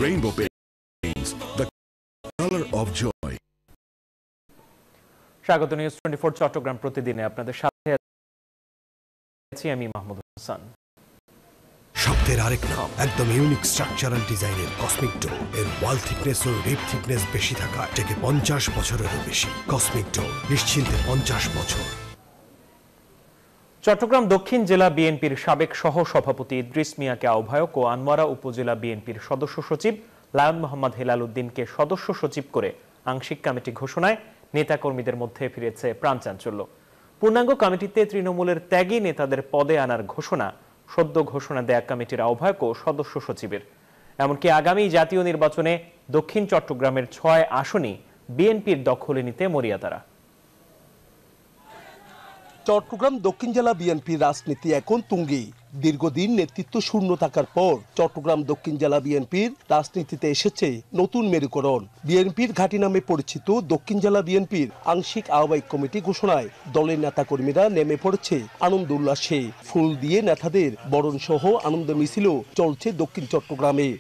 Rainbow Paints, the color of joy. স্বাগত news 24 Chittagong প্রতিদিনে আপনাদের সাথে আছি আমি মাহমুদ হাসান। শব্দের আরেক নাম, একদম ইউনিক স্ট্রাকচারাল ডিজাইনের কসমিক ডো এর ওয়াল থিকনেস ও রিপ থিকনেস বেশি থাকা থেকে 50 বছরেরও বেশি। কসমিক ডো, নিশ্চিন্তে 50 বছর। চট্টগ্রাম দক্ষিণ জেলা বিএনপির সাবেক সহ সভাপতি ইদ্রিস মিয়াকে আহ্বায়ক ও আনোয়ারা উপজেলা বিএনপির সদস্য সচিব লায়ন মোহাম্মদ হেলাল উদ্দিনকে সদস্য সচিব করে আংশিক কমিটি ঘোষণায় নেতাকর্মীদের মধ্যে ফিরেছে প্রাণচাঞ্চল্য। পূর্ণাঙ্গ কমিটিতে তৃণমূলের ত্যাগী নেতাদের পদে আনার ঘোষণা সদ্য ঘোষণা দেয়া কমিটির আহ্বায়ক ও সদস্য সচিবের। এমনকি আগামী জাতীয় নির্বাচনে দক্ষিণ চট্টগ্রামের 6 আসনই বিএনপির দখলে নিতে মরিয়া তারা। চট্টগ্রাম দক্ষিণ জেলা বিএনপির রাজনীতি এখন তুঙ্গে। দীর্ঘদিন নেতৃত্ব শূন্য থাকার পর চট্টগ্রাম দক্ষিণ জেলা বিএনপির রাজনীতিতে এসেছে নতুন মেরুকরণ। বিএনপির ঘাঁটি নামে পরিচিত দক্ষিণ জেলা বিএনপির আংশিক আহ্বায়ক কমিটি ঘোষণায় দলের নেতাকর্মীরা নেমে পড়েছে আনন্দ উল্লাসে। ফুল দিয়ে নেতাদের বরণ সহ আনন্দ মিছিলও চলছে দক্ষিণ চট্টগ্রামে।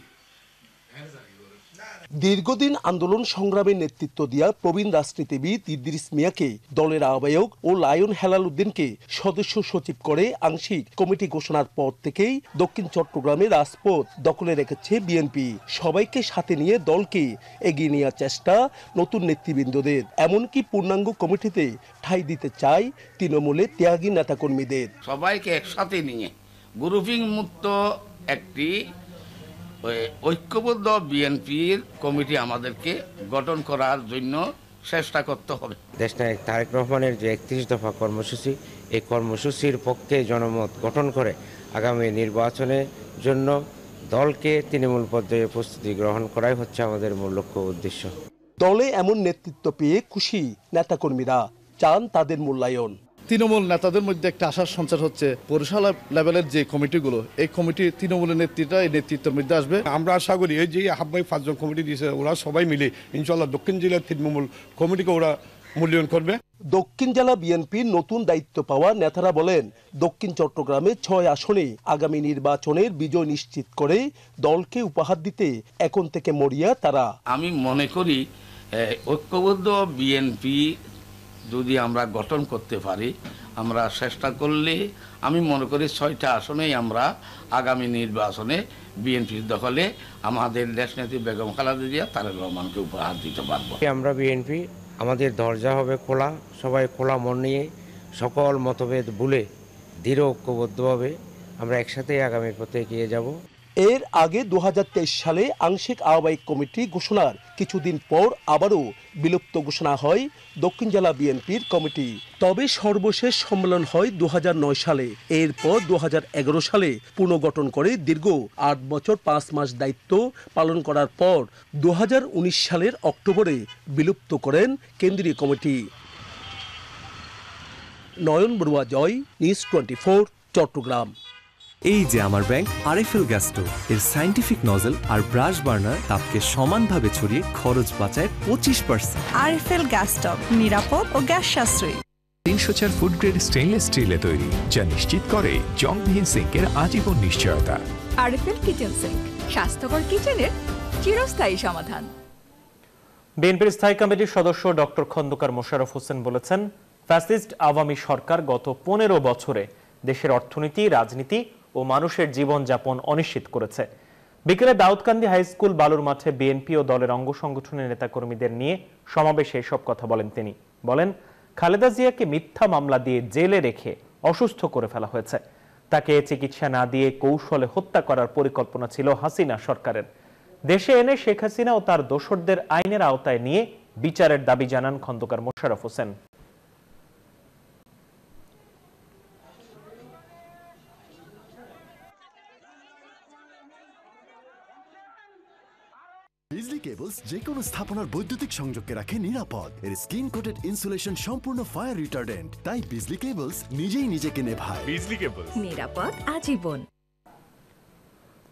দীর্ঘদিন আন্দোলন সংগ্রামে নেতৃত্ব দেওয়া প্রবীণ রাজনীতিবিদ ইদ্রিস মিয়াকে দলের আহ্বায়ক ও লায়ন হেলাল উদ্দিনকে সদস্য সচিব করে আংশিক কমিটি ঘোষণার পর থেকেই দক্ষিণ চট্টগ্রামের রাজপথ দখলে রেখেছে বিএনপি। সবাইকে সাথে নিয়ে দলকে এগিয়ে নেওয়ার চেষ্টা নতুন নেতৃবৃন্দদের, এমনকি পূর্ণাঙ্গ কমিটিতে ঠাঁই দিতে চায় তৃণমূলের ত্যাগী নেতাকর্মীদের। সবাইকে একসাথে নিয়ে গ্রুপিং মুক্ত একটি ঐক্যবদ্ধ বিএনপির কমিটি আমাদেরকে গঠন করার জন্য চেষ্টা করতে হবে। দেশনায়ক তারেক রহমানের যে 31 দফা কর্মসূচি, এই কর্মসূচির পক্ষে জনমত গঠন করে আগামী নির্বাচনের জন্য দলকে তৃণমূল পর্যায়ে প্রস্তুতি গ্রহণ করাই হচ্ছে আমাদের মূল লক্ষ্য উদ্দেশ্য। দলে এমন নেতৃত্ব পেয়ে খুশি নেতাকর্মীরা, চান তাদের মূল্যায়ন। তৃণমূল নেতাদের মধ্যে একটা আশার সঞ্চার হচ্ছে পৌরসভা লেভেলের যে কমিটিগুলো, এই কমিটি তৃণমূলের নেতৃত্বের মধ্যে আসবে। আমরা আশা করি এই যে আহ্বায়ক 5 জন কমিটি দিয়েছে, ওরা সবাই মিলে ইনশাআল্লাহ দক্ষিণ জেলার তৃণমূল কমিটিকে ওরা মূল্যায়ন করবে। দক্ষিণ জেলা বিএনপির নতুন দায়িত্ব পাওয়া নেতারা বলেন, দক্ষিণ চট্টগ্রামে 6 আসনে আগামী নির্বাচনের বিজয় নিশ্চিত করে দলকে উপহার দিতে এখন থেকে মরিয়া তারা। আমি মনে করি ঐক্যবদ্ধ বিএনপি যদি আমরা গঠন করতে পারি, আমরা চেষ্টা করলে আমি মনে করি 6টা আসনেই আমরা আগামী নির্বাচনে বিএনপির দখলে আমাদের দেশনেত্রী বেগম খালেদা জিয়া তারেক রহমানকে উপহার দিতে পারবো। আমরা বিএনপি, আমাদের দরজা হবে খোলা, সবাই খোলা মন নিয়ে সকল মতভেদ ভুলে দৃঢ় ঐক্যবদ্ধভাবে আমরা একসাথে আগামীর পথে এগিয়ে যাব। এর আগে 2023 সালে আংশিক আহ্বায়ক কমিটি ঘোষণার কিছুদিন পর আবারও বিলুপ্ত ঘোষণা হয় দক্ষিণ জেলা বিএনপির কমিটি। তবে সর্বশেষ সম্মেলন হয় 2009 সালে। এরপর 2011 সালে পুনর্গঠন করে দীর্ঘ 8 বছর 5 মাস দায়িত্ব পালন করার পর 2019 সালের অক্টোবরে বিলুপ্ত করেন কেন্দ্রীয় কমিটি। নয়ন বড়ুয়া জয়, নিউজ 24 চট্টগ্রাম। এই যে আমার ব্যাংক আরএফএল গ্যাস স্টোভ, এর সায়েন্টিফিক নজল আর ব্রাশ বার্নার তাপকে সমানভাবে ছড়িয়ে খরচ বাঁচায় 25%। আরএফএল গ্যাস স্টোভ নিরাপদ ও গ্যাস সাশ্রয়ী। 304 ফুড গ্রেড স্টেইনলেস স্টিলে তৈরি, যা নিশ্চিত করে জংবিহীন সিঙ্কের আজীবন নিশ্চয়তা। আরএফএল কিচেন সিঙ্ক, স্বাস্থ্যকর কিচেনের চিরস্থায়ী সমাধান। বিএনপির স্থায়ী কমিটির সদস্য ডক্টর খন্দকার মোশাররফ হোসেন বলেছেন, ফ্যাসিস্ট আওয়ামী সরকার গত 15 বছরে দেশের অর্থনীতি, রাজনীতি ও মানুষের জীবনযাপন অনিশ্চিত করেছে। বিকেলে দাউদকান্দি হাই স্কুল বালুর মাঠে বিএনপি ও দলের অঙ্গ সংগঠনের নেতাকর্মীদের নিয়ে সমাবেশে এসব কথা বলেন তিনি। বলেন, খালেদা জিয়াকে মিথ্যা মামলা দিয়ে জেলে রেখে অসুস্থ করে ফেলা হয়েছে। তাকে চিকিৎসা না দিয়ে কৌশলে হত্যা করার পরিকল্পনা ছিল হাসিনা সরকারের। দেশে এনে শেখ হাসিনা ও তার দোসরদের আইনের আওতায় নিয়ে বিচারের দাবি জানান খন্দকার মোশাররফ হোসেন। বিজলি কেবলস যে কোনো স্থাপনার বৈদ্যুতিক সংযোগকে রাখে নিরাপদ। এর স্কিন কোটেড ইনসুলেশন সম্পূর্ণ ফায়ার রিটার্ডেন্ট, তাই বিজলি কেবলস নিজেই নিজেকে নেভায়। বিজলি কেবলস, নিরাপদ আজীবন।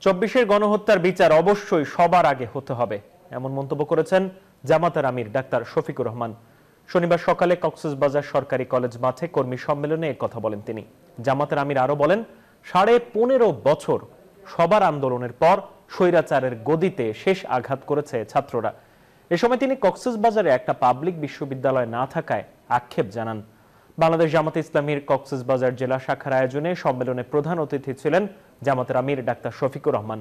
24-এর গণহত্যার বিচার অবশ্যই সবার আগে হতে হবে, এমন মন্তব্য করেছেন জামাতের আমির ডাক্তার শফিকুর রহমান। শনিবার সকালে কক্সবাজার সরকারি কলেজ মাঠে কর্মী সম্মেলনে এ কথা বলেন তিনি। জামাতের আমির আরো বলেন, 15.5 বছর সবার আন্দোলনের পর স্বৈরাচারের গদিতে শেষ আঘাত করেছে ছাত্ররা। এ সময় তিনি কক্সবাজারে একটা পাবলিক বিশ্ববিদ্যালয় না থাকায় আক্ষেপ জানান। বাংলাদেশ জামাতে ইসলামীর কক্সবাজার জেলা শাখার আয়োজনে সম্মেলনে প্রধান অতিথি ছিলেন জামাতের আমির ডাক্তার শফিকুর রহমান।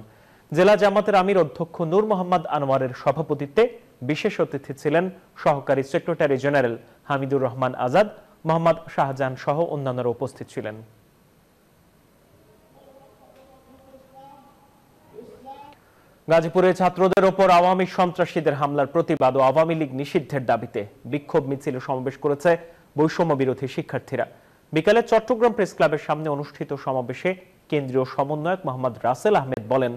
জেলা জামাতের আমির অধ্যক্ষ নূর মোহাম্মদ আনোয়ারের সভাপতিত্বে বিশেষ অতিথি ছিলেন সহকারী সেক্রেটারি জেনারেল হামিদুর রহমান আজাদ, মোহাম্মদ শাহজাহান সহ অন্যান্যরা উপস্থিত ছিলেন। গাজীপুরে ছাত্রদের ওপর আওয়ামী সন্ত্রাসীদের হামলার প্রতিবাদ ও আওয়ামী লীগ নিষিদ্ধের দাবিতে বিক্ষোভ মিছিল সমাবেশ করেছে বৈষম্য বিরোধী শিক্ষার্থীরা। বিকালে চট্টগ্রাম প্রেস ক্লাবের সামনে অনুষ্ঠিত সমাবেশে কেন্দ্রীয় সমন্বয়ক মোহাম্মদ রাসেল আহমেদ বলেন,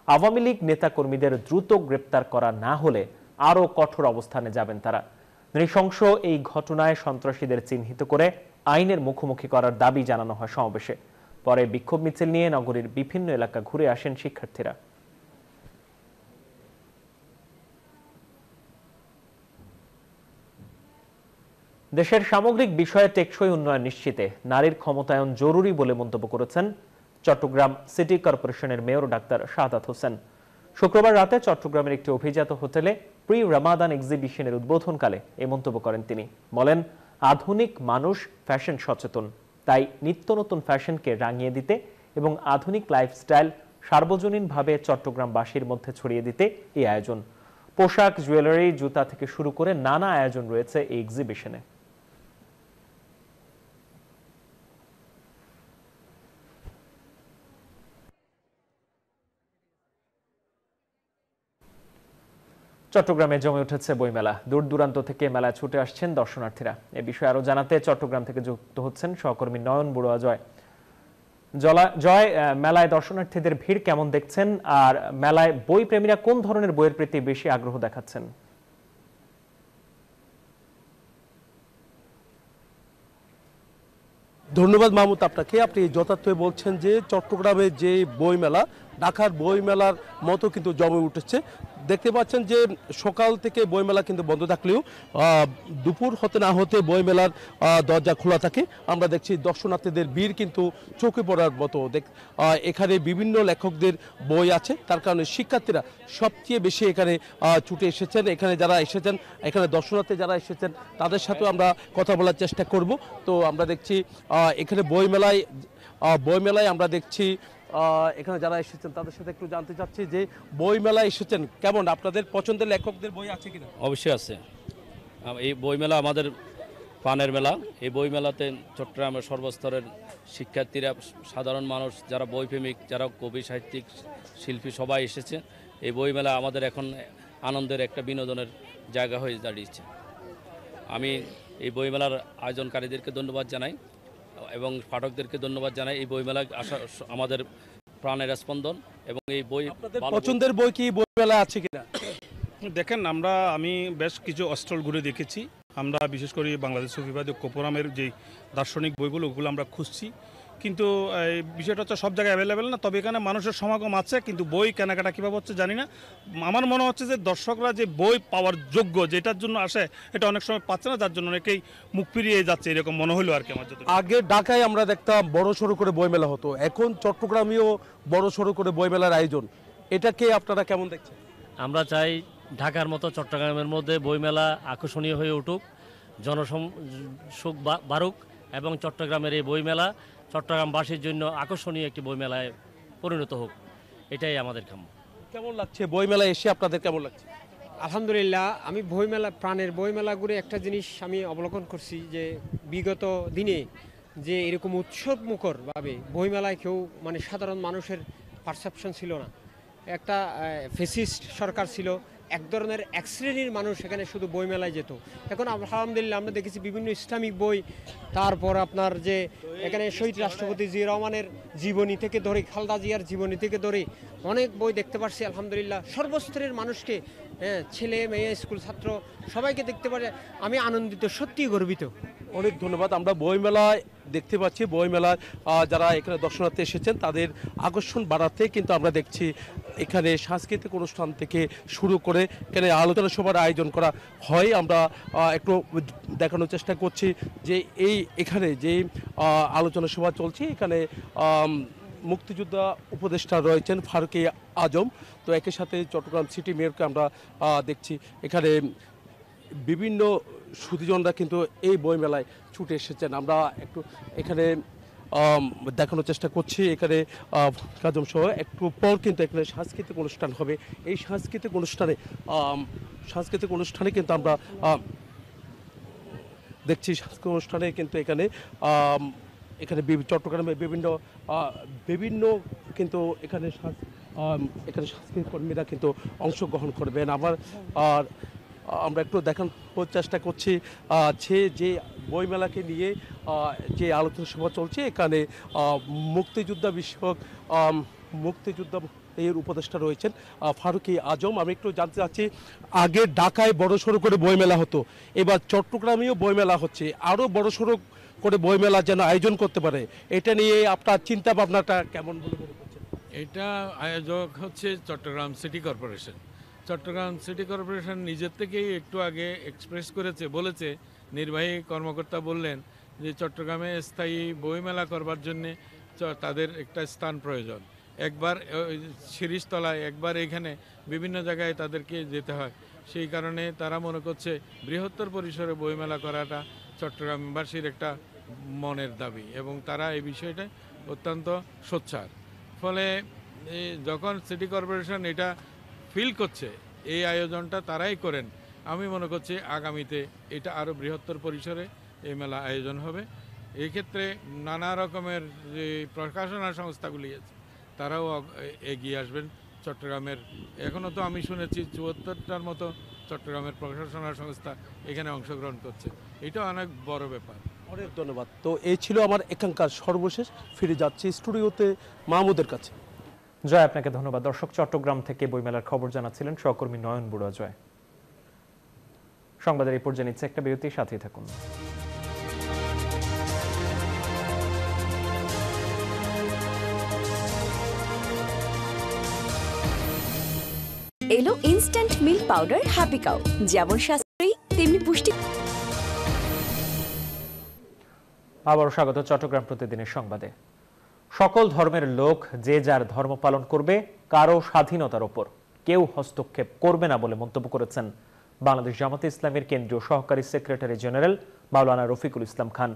আওয়ামী লীগ নেতাকর্মীদের দ্রুত গ্রেপ্তার করা না হলে আরও কঠোর অবস্থানে যাবেন তারা। নৃশংস এই ঘটনায় সন্ত্রাসীদের চিহ্নিত করে আইনের মুখোমুখি করার দাবি জানানো হয় সমাবেশে। পরে বিক্ষোভ মিছিল নিয়ে নগরীর বিভিন্ন এলাকা ঘুরে আসেন শিক্ষার্থীরা। দেশের সামগ্রিক বিষয়ে টেকসই উন্নয়ন নিশ্চিতে নারীর ক্ষমতায়ন জরুরি বলে মন্তব্য করেছেন চট্টগ্রাম সিটি কর্পোরেশনের মেয়র ডাক্তার শাহাদাত হোসেন। শুক্রবার রাতে চট্টগ্রামের একটি অভিজাত হোটেলে প্রি রামাদান এক্সিবিশনের উদ্বোধনকালে এই মন্তব্য করেন তিনি। বলেন, আধুনিক মানুষ ফ্যাশন সচেতন, তাই নিত্য নতুন ফ্যাশনকে রাঙিয়ে দিতে এবং আধুনিক লাইফস্টাইল সার্বজনীনভাবে চট্টগ্রামবাসীর মধ্যে ছড়িয়ে দিতে এই আয়োজন। পোশাক, জুয়েলারি, জুতা থেকে শুরু করে নানা আয়োজন রয়েছে এই এক্সিবিশনে। চট্টগ্রামে জমে উঠেছে বইমেলা। দূর দূরান্ত থেকে মেলায় ছুটে আসছেন দর্শনার্থীরা। এ বিষয়ে আরো জানাতে চট্টগ্রাম থেকে যুক্ত হচ্ছেন সহকর্মী নয়ন বড়ুয়া জয়। জয়, মেলায় দর্শনার্থীদের ভিড় কেমন দেখছেন, আর মেলায় বই প্রেমীরা কোন ধরনের বইয়ের প্রতি বেশি আগ্রহ দেখাচ্ছেন? ধন্যবাদ মাহমুদ আপনাকে। আপনি যথার্থ বলছেন যে চট্টগ্রামে যে বই মেলা ঢাকার বই মেলার মতো কিন্তু জমে উঠেছে। দেখতে পাচ্ছেন যে সকাল থেকে বইমেলা কিন্তু বন্ধ থাকলেও দুপুর হতে না হতে বইমেলার দরজা খোলা থাকে। আমরা দেখছি দর্শনার্থীদের ভিড় কিন্তু চোখে পড়ার মতো। এখানে বিভিন্ন লেখকদের বই আছে, তার কারণে শিক্ষার্থীরা সবচেয়ে বেশি এখানে ছুটে এসেছেন। এখানে যারা এসেছেন, এখানে দর্শনার্থী যারা এসেছেন তাদের সাথেও আমরা কথা বলার চেষ্টা করব। তো আমরা দেখছি এখানে বইমেলায় আমরা দেখছি এখানে যারা এসেছেন তাদের সাথে একটু জানতে চাচ্ছি যে বই মেলায় এসেছেন, কেমন আপনাদের পছন্দের লেখকদের বই আছে কিনা? অবশ্যই আছে। এই বইমেলা আমাদের প্রাণের মেলা। এই বইমেলাতে চট্টগ্রামের সর্বস্তরের শিক্ষার্থীরা, সাধারণ মানুষ, যারা বইপ্রেমিক, যারা কবি, সাহিত্যিক, শিল্পী সবাই এসেছে। এই বইমেলা আমাদের এখন আনন্দের একটা বিনোদনের জায়গা হয়ে দাঁড়িয়েছে। আমি এই বইমেলার আয়োজনকারীদেরকে ধন্যবাদ জানাই এবং পাঠকদেরকে ধন্যবাদ জানাই। এই বইমেলা আসা আমাদের প্রাণের স্পন্দন। এবং এই বই পছন্দের বই কি বইমেলা আছে কিনা? দেখেন, আমি বেশ কিছু স্টল ঘুরে দেখেছি। আমরা বিশেষ করে বাংলাদেশ সুফিবাদী কোপরামের যে দার্শনিক বইগুলো ওগুলো আমরা খুঁজছি, কিন্তু এই বিষয়টা হচ্ছে সব জায়গায় অ্যাভেলেবেল না। তবে এখানে মানুষের সমাগম আছে, কিন্তু বই কেনাকাটা কীভাবে হচ্ছে জানি না। আমার মনে হচ্ছে যে দর্শকরা যে বই পাওয়ার যোগ্য, যেটার জন্য আসে, এটা অনেক সময় পাচ্ছে না, যার জন্য অনেকেই মুখ ফিরিয়ে যাচ্ছে, এরকম মনে হলো আর কি আমার যত। আগে ঢাকায় আমরা দেখতাম বড় সড়ো করে বইমেলা হতো, এখন চট্টগ্রামেও বড় সড়ো করে বইমেলার আয়োজন। এটাকে আপনারা কেমন দেখছেন? আমরা চাই ঢাকার মতো চট্টগ্রামের মধ্যে বইমেলা আকর্ষণীয় হয়ে উঠুক, জনসুখ বাড়ুক এবং চট্টগ্রামের এই বইমেলা চট্টগ্রামবাসীর জন্য আকর্ষণীয় একটি বইমেলায় পরিণত হোক, এটাই আমাদের কাম্য। কেমন লাগছে বইমেলায় এসে, আপনাদের কেমন লাগছে? আলহামদুলিল্লাহ, আমি বইমেলা, প্রাণের বইমেলা ঘুরে একটা জিনিস আমি অবলোকন করছি যে বিগত দিনে যে এরকম উৎসব মুখরভাবে বইমেলায় কেউ সাধারণ মানুষের পারসেপশন ছিল না। একটা ফেসিস্ট সরকার ছিল, এক ধরনের এক শ্রেণীর মানুষ এখানে শুধু বইমেলায় যেত। এখন আলহামদুলিল্লাহ আমরা দেখেছি বিভিন্ন ইসলামিক বই, তারপর আপনার যে এখানে শহীদ রাষ্ট্রপতি জিয়া রহমানের জীবনী থেকে ধরে, খালেদা জিয়ার জীবনী থেকে ধরে অনেক বই দেখতে পাচ্ছি। আলহামদুলিল্লাহ সর্বস্তরের মানুষকে, ছেলে মেয়ে, স্কুল ছাত্র সবাইকে দেখতে পারে। আমি আনন্দিত, সত্যিই গর্বিত। অনেক ধন্যবাদ। আমরা বইমেলায় দেখতে পাচ্ছি, বইমেলায় যারা এখানে দর্শনার্থী এসেছেন তাদের আকর্ষণ বাড়াতে কিন্তু আমরা দেখছি এখানে সাংস্কৃতিক অনুষ্ঠান থেকে শুরু করে এখানে আলোচনা সভার আয়োজন করা হয়। আমরা একটু দেখানোর চেষ্টা করছি যে এখানে যে আলোচনা সভা চলছে, এখানে মুক্তিযোদ্ধা উপদেষ্টা রয়েছেন ফারুকী আজম। তো একই সাথে চট্টগ্রাম সিটি মেয়রকে আমরা দেখছি এখানে বিভিন্ন সুধীজনরা কিন্তু এই বইমেলায় ছুটে এসেছেন। আমরা একটু এখানে দেখানোর চেষ্টা করছি। এখানে কাজম সহ একটু পর কিন্তু এখানে সাংস্কৃতিক অনুষ্ঠান হবে। এই সাংস্কৃতিক অনুষ্ঠানে কিন্তু আমরা দেখছি সাংস্কৃতিক অনুষ্ঠানে কিন্তু এখানে চট্টগ্রামে বিভিন্ন কিন্তু এখানে সাংস্কৃতিক কর্মীরা কিন্তু অংশগ্রহণ করবেন। আর আমরা একটু দেখানোর চেষ্টা করছি যে বইমেলাকে নিয়ে যে আলোচনা সভা চলছে এখানে মুক্তিযোদ্ধা এর উপদেষ্টা রয়েছেন ফারুকী আজম। আমি একটু জানতে চাচ্ছি, আগে ঢাকায় বড়সড় করে বইমেলা হতো, এবার চট্টগ্রামেও বইমেলা হচ্ছে, আরও বড়সড় করে বইমেলা যেন আয়োজন করতে পারে, এটা নিয়ে আপনার চিন্তা ভাবনাটা কেমন বলে মনে করছেন? এটা আয়োজক হচ্ছে Chittagong city corporation. Chittagong city corporation নিজের থেকেই একটু আগে এক্সপ্রেস বলেছে, নির্বাহী কর্মকর্তা বললেন যে চট্টগ্রামে স্থায়ী বইমেলা করবার জন্যে তাদের একটা স্থান প্রয়োজন। একবার শিরিষতলায়, একবার এখানে বিভিন্ন জায়গায় তাদেরকে যেতে হয়। সেই কারণে তারা মনে করছে বৃহত্তর পরিসরে বইমেলা করাটা চট্টগ্রামবাসীর একটা মনের দাবি এবং তারা এই বিষয়টা অত্যন্ত সোচ্চার। ফলে যখন সিটি কর্পোরেশন এটা ফিল করছে, এই আয়োজনটা তারাই করেন, আমি মনে করছি আগামীতে এটা আরও বৃহত্তর পরিসরে এই মেলা আয়োজন হবে। এই ক্ষেত্রে নানা রকমের যে প্রকাশনা সংস্থাগুলি আছে তারাও এগিয়ে আসবেন। চট্টগ্রামের এখনও তো আমি শুনেছি ৭৪টার মতো চট্টগ্রামের প্রকাশনা সংস্থা এখানে অংশগ্রহণ করছে। এটা অনেক বড় ব্যাপার। অনেক ধন্যবাদ। তো এই ছিল আমার এখানকার সর্বশেষ। ফিরে যাচ্ছি স্টুডিওতে মাহমুদের কাছে। জয়, আপনাকে ধন্যবাদ। দর্শক, চট্টগ্রাম থেকে বইমেলার খবর জানাচ্ছিলেন সহকর্মী নয়ন বুড়া জয়। সংবাদের এই পর্যায়ে নিচ্ছে একটা বিরতি, সাথেই থাকুন। এলো instant milk powder happy cow, যেমন সাশ্রয়ী তেমনি পুষ্টি। আবারও স্বাগত চট্টগ্রাম প্রতিদিনের সংবাদে। সকল ধর্মের লোক যে যার ধর্ম পালন করবে, কারো স্বাধীনতার ওপর কেউ হস্তক্ষেপ করবে না বলে মন্তব্য করেছেন বাংলাদেশ জামাতে ইসলামের কেন্দ্রীয় সহকারী সেক্রেটারি জেনারেল মাওলানা রফিকুল ইসলাম খান।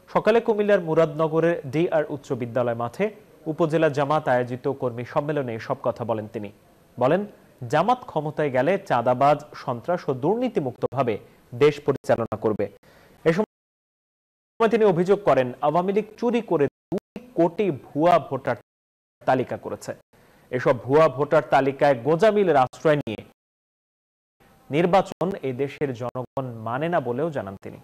সকালে কুমিল্লার মুরাদনগরের ডিআর উচ্চ বিদ্যালয় মাঠে উপজেলা জামাত আয়োজিত কর্মী সম্মেলনে এসব কথা বলেন তিনি। বলেন, জামাত ক্ষমতায় গেলে চাঁদাবাজ, সন্ত্রাস ও দুর্নীতিমুক্তভাবে দেশ পরিচালনা করবে। এ সময় তিনি অভিযোগ করেন, আওয়ামী লীগ চুরি করে 2 কোটি ভুয়া ভোটার তালিকা করেছে। এসব ভুয়া ভোটার তালিকায় গোজামিলের আশ্রয় নিয়ে নির্বাচন এই দেশের জনগণ মানে না বলেও জানান তিনি।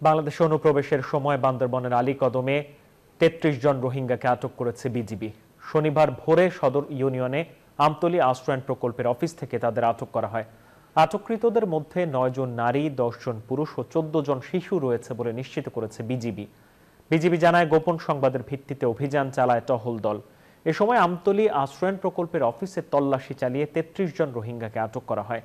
বাংলাদেশে অনুপ্রবেশের সময় বান্দরবনের আলী কদমে 33 জন রোহিঙ্গাকে আটক করেছে বিজিবি। শনিবার ভোরে সদর ইউনিয়নে আমতলী আশ্রয়ণ প্রকল্পের অফিস থেকে তাদের আটক করা হয়। আটককৃতদের মধ্যে 9 জন নারী, 10 জন পুরুষ ও 14 জন শিশু রয়েছে বলে নিশ্চিত করেছে বিজিবি জানায়, গোপন সংবাদের ভিত্তিতে অভিযান চালায় টহল দল। এ সময় আমতলী আশ্রয়ণ প্রকল্পের অফিসে তল্লাশি চালিয়ে 33 জন রোহিঙ্গাকে আটক করা হয়।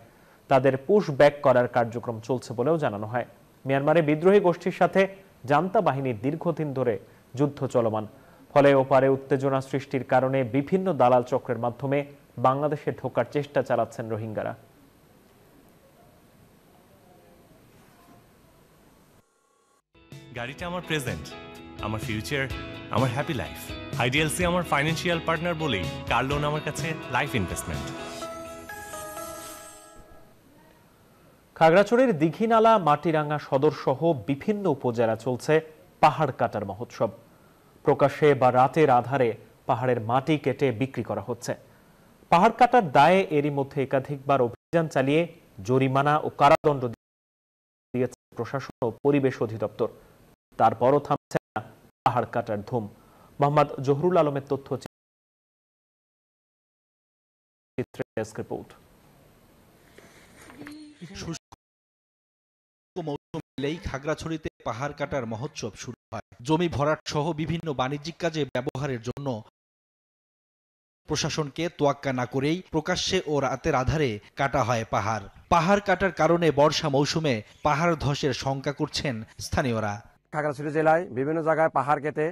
তাদের পুশ ব্যাক করার কার্যক্রম চলছে বলেও জানানো হয়। মিয়ানমারে বিদ্রোহী গোষ্ঠীর সাথে জান্তা বাহিনীর দীর্ঘদিন ধরে যুদ্ধ চলমান। ফলে ওপারে উত্তেজনা সৃষ্টির কারণে বিভিন্ন দালাল চক্রের মাধ্যমে বাংলাদেশে ঢোকার চেষ্টা চালাচ্ছেন রোহিঙ্গারা। গাড়িটা আমার প্রেজেন্ট, আমার ফিউচার, আমার হ্যাপি লাইফ। আইডিএলসি আমার ফাইন্যান্সিয়াল পার্টনার বলেই কার লোন আমার কাছে লাইফ ইনভেস্টমেন্ট। খাগড়াছড়ির দীঘিনালা, মাটিরাঙ্গা সদর সহ বিভিন্ন উপজেলা চলছে পাহাড় কাটার মহোৎসব। প্রকাশ্যে বা রাতের আধারে পাহাড়ের মাটি কেটে বিক্রি করা হচ্ছে। পাহাড় কাটার দায়ে এরই মধ্যে একাধিকবার অভিযান চালিয়ে জরিমানা ও কারাদণ্ড দিয়েছে প্রশাসন ও পরিবেশ অধিদপ্তর। তারপরও থামছে না পাহাড় কাটার ধুম। মোহাম্মদ জহুরুল আলমের তথ্য রিপোর্ট। খাগড়াছড়িতে পাহাড় কাটার মহোৎসব শুরু হয়। জমি ভরাট সহ বিভিন্ন বাণিজ্যিক কাজে ব্যবহারের জন্য প্রশাসনকে তোয়াক্কা না করেই প্রকাশ্যে ও রাতের আধারে কাটা হয় পাহাড়। পাহাড় কাটার কারণে বর্ষা মৌসুমে পাহাড় ধসের শঙ্কা করছেন স্থানীয়রা। খাগড়াছড়ি জেলায় বিভিন্ন জায়গায় পাহাড় কেটে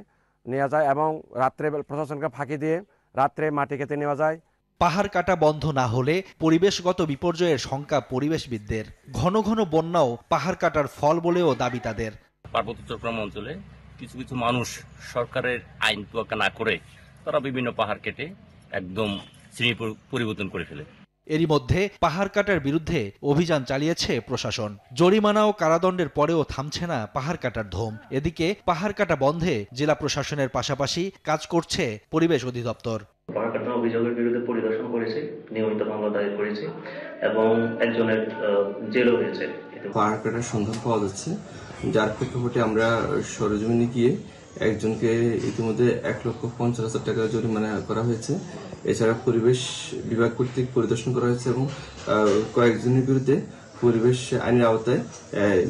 নেওয়া যায় এবং রাত্রে প্রশাসনকে ফাঁকি দিয়ে রাত্রে মাটি কেটে নেওয়া যায়। পাহাড় কাটা বন্ধ না হলে পরিবেশগত বিপর্যয়ের শঙ্কা পরিবেশবিদদের। ঘন ঘন বন্যাও পাহাড় কাটার ফল বলেও দাবি তাদের। পার্বত্য চট্টগ্রাম অঞ্চলে কিছু কিছু মানুষ সরকারের আইন তোয়াক্কা না করে তারা বিভিন্ন পাহাড় কেটে একদম শ্রেণী পরিবর্তন করে ফেলে। এরই মধ্যে পাহাড় কাটার বিরুদ্ধে অভিযান চালিয়েছে প্রশাসন। জরিমানা ও কারাদণ্ডের পরেও থামছে না পাহাড় কাটার ধুম। এদিকে পাহাড় কাটা বন্ধে জেলা প্রশাসনের পাশাপাশি কাজ করছে পরিবেশ অধিদপ্তর। পাহাড় কাটার অভিযোগের বিরুদ্ধে পরিদর্শন করেছে, নিয়মিত মামলা দায়ের করেছে এবং একজনের জেলও হয়েছে। পাহাড় কাটার সন্ধান পাওয়া যাচ্ছে, যার প্রেক্ষাপটে আমরা সরেজমিনে গিয়ে একজনকে ইতিমধ্যে 1,50,000 টাকা জরিমানা করা হয়েছে। এছাড়া পরিবেশ বিভাগ কর্তৃক পরিদর্শন করা হয়েছে এবং কয়েকজনের বিরুদ্ধে পরিবেশ আইনের আওতায়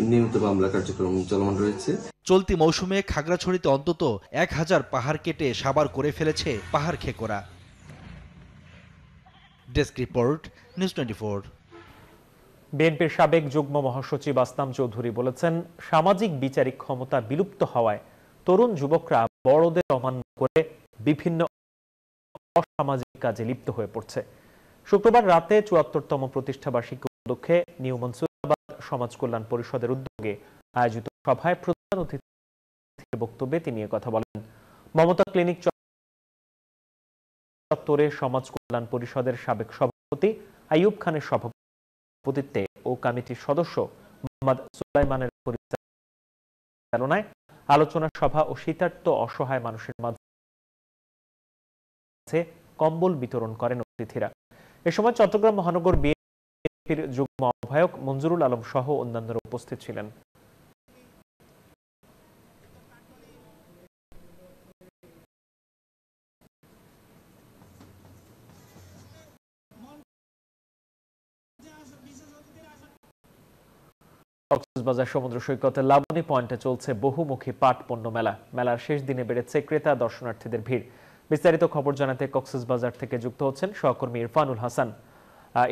নিয়মিত মামলা কার্যক্রম চলমান রয়েছে। চলতি মৌসুমে খাগড়াছড়িতে অন্তত 1000 পাহাড় কেটে সাবার করে ফেলেছে পাহাড় খেকোরা। Desk report, news 24। বিএনপির সাবেক যুগ্ম মহাসচিব আসলাম চৌধুরী বলেছেন, সামাজিক বিচারিক ক্ষমতা বিলুপ্ত হওয়ায় তরুণ যুবকরা বড়দের অমান্য করে বিভিন্ন অসামাজিক কাজে লিপ্ত হয়ে পড়ছে। শুক্রবার রাতে ৭৪তম প্রতিষ্ঠাবার্ষিকী উপলক্ষে নিউ মনসুরাবাদ সমাজ কল্যাণ পরিষদের উদ্যোগে আয়োজিত সভায় প্রধান অতিথির বক্তব্যে তিনি কথা বলেন। মমতা ক্লিনিক চত্বরে সমাজ কল্যাণ পরিষদের সাবেক সভাপতি আইয়ুব খানের সভাপতিত্বে ও কমিটির সদস্য মোহাম্মদ সুলাইমানের পরিচালনায় আলোচনা সভা ও শীতার্ত অসহায় মানুষের মাঝে কম্বল বিতরণ করেন অতিথিরা। এ সময় চট্টগ্রাম মহানগর বিএনপির যুগ্ম আহ্বায়ক মঞ্জুরুল আলম সহ অন্যান্যরা উপস্থিত ছিলেন। কক্সবাজার সমুদ্র সৈকতের লাবণী পয়েন্টে চলছে বহুমুখী পাট পণ্য মেলা। মেলার শেষ দিনে বেড়েছে ক্রেতা দর্শনার্থীদের ভিড়। বিস্তারিত খবর জানাতে কক্সবাজার থেকে যুক্ত হচ্ছেন সহকর্মী ইরফানুল হাসান।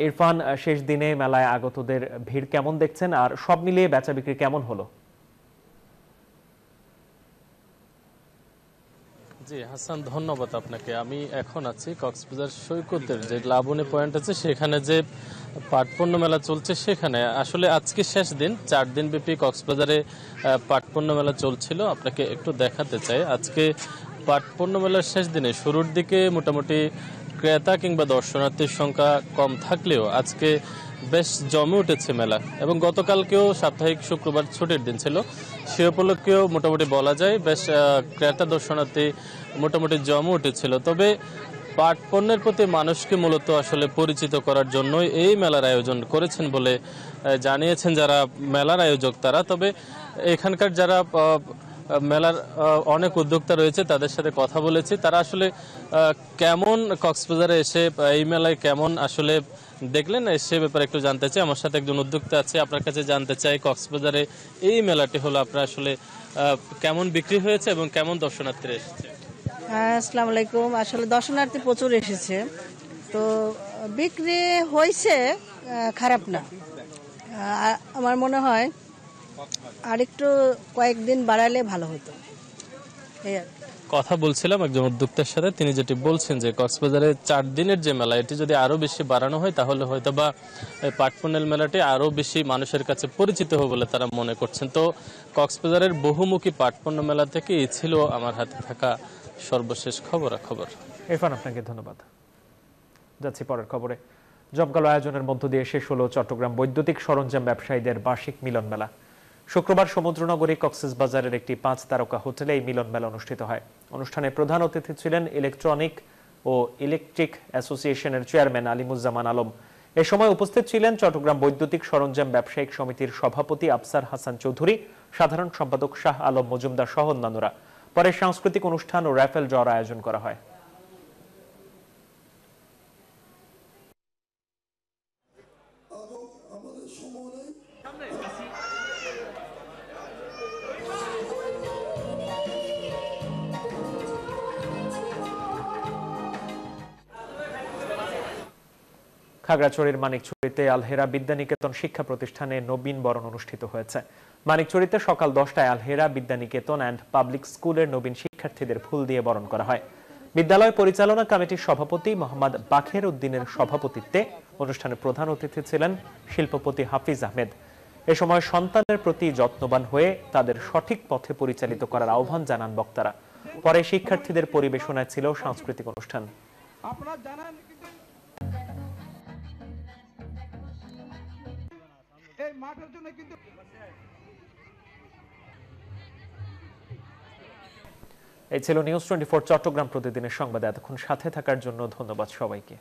ইরফান, শেষ দিনে মেলায় আগতদের ভিড় কেমন দেখছেন আর সব মিলিয়ে বেচা বিক্রি কেমন হলো? জি হাসান, ধন্যবাদ আপনাকে। আমি এখন আছি কক্সবাজার সৈকতের যে লাবণী পয়েন্ট আছে সেখানে যে পাট পণ্য মেলা চলছে সেখানে। আসলে আজকে শেষ দিন, 4 দিন ব্যাপী কক্সবাজারে পাট পণ্য মেলা চলছিল। আপনাকে একটু দেখাতে চাই। আজকে পাট পণ্য মেলার শেষ দিনে শুরুর দিকে মোটামুটি ক্রেতা কিংবা দর্শনার্থীর সংখ্যা কম থাকলেও আজকে বেশ জমে উঠেছে মেলা এবং গতকালকেও সাপ্তাহিক শুক্রবার ছুটির দিন ছিল, সে উপলক্ষেও মোটামুটি বলা যায় বেশ ক্রেতা দর্শনার্থী মোটামুটি জমে উঠেছিল। তবে পাট পণ্যের প্রতি মানুষকে মূলত আসলে পরিচিত করার জন্যই এই মেলার আয়োজন করেছেন বলে জানিয়েছেন যারা মেলার আয়োজক তারা। তবে এখানকার যারা মেলার অনেক উদ্যোক্তা রয়েছে তাদের সাথে কথা বলেছি। তারা আসলে কেমন কক্সবাজারে এসে এই মেলায় কেমন আসলে দেখলেন সে ব্যাপারে একটু জানতে চাই। আমার সাথে একজন উদ্যোক্তা আছে, আপনার কাছে জানতে চাই কক্সবাজারে এই মেলাটি হলো আপনার আসলে কেমন বিক্রি হয়েছে এবং কেমন দর্শনার্থীরা এসেছে? আসসালামু আলাইকুম। আসলে দর্শনার্থী প্রচুর এসেছে, তো বিক্রি হয়েছে, খারাপ না। আমার মনে হয় আরেকটু কয়েকদিন বাড়ালে ভালো হতো। কথা বলছিলাম একজন উদ্যোক্তার সাথে, তিনি যেটি বলছেন যে কক্সবাজারে 4 দিনের যে মেলা এটি যদি আরো বেশি বাড়ানো হয় তাহলে হয়তো বা পাট পণ্যের মেলাটি আরো বেশি মানুষের কাছে পরিচিত হবে বলে তারা মনে করছেন। তো কক্সবাজারের বহুমুখী পাট পণ্য মেলা থেকে এই ছিল আমার হাতে থাকা সর্বশেষ খবরাখবর। ইরফান, আপনাকে ধন্যবাদ। যাচ্ছি পরের খবরে। জমকালো আয়োজনের মধ্য দিয়ে শেষ হলো চট্টগ্রাম বৈদ্যুতিক সরঞ্জাম ব্যবসায়ীদের বার্ষিক মিলন মেলা। শুক্রবার সমুদ্রনগরী কক্সবাজারের একটি 5 তারকা হোটেলে এই মিলন মেলা অনুষ্ঠিত হয়। অনুষ্ঠানে প্রধান অতিথি ছিলেন ইলেকট্রনিক ও ইলেকট্রিক অ্যাসোসিয়েশনের চেয়ারম্যান আলিমুজ্জামান আলম। এ সময় উপস্থিত ছিলেন চট্টগ্রাম বৈদ্যুতিক সরঞ্জাম ব্যবসায়িক সমিতির সভাপতি আফসার হাসান চৌধুরী, সাধারণ সম্পাদক শাহ আলম মজুমদার সহ অন্যান্যরা। পরে সাংস্কৃতিক অনুষ্ঠান ও রাফেল ড্রর আয়োজন করা হয়। খাগড়াছড়ির মানিকছড়িতে আলহেরা বিদ্যানিকেতন শিক্ষা প্রতিষ্ঠানে নবীন বরণ অনুষ্ঠিত হয়েছে। মানিকছড়িতে সকাল 10টায় আলহেরা বিদ্যানিকেতন অ্যান্ড পাবলিক স্কুলের নবীন শিক্ষার্থীদের ফুল দিয়ে বরণ করা হয়। বিদ্যালয় পরিচালনা কমিটির সভাপতি মোহাম্মদ বাখের উদ্দিনের সভাপতিত্বে অনুষ্ঠানে প্রধান অতিথি ছিলেন শিল্পপতি হাফিজ আহমেদ। এ সময় সন্তানের প্রতি যত্নবান হয়ে তাদের সঠিক পথে পরিচালিত করার আহ্বান জানান বক্তারা। পরে শিক্ষার্থীদের পরিবেশনায় ছিল সাংস্কৃতিক অনুষ্ঠান। এই ছিল নিউজ 24 চট্টগ্রাম প্রতিদিনের সংবাদ। এতক্ষণ সাথে থাকার জন্য ধন্যবাদ সবাইকে।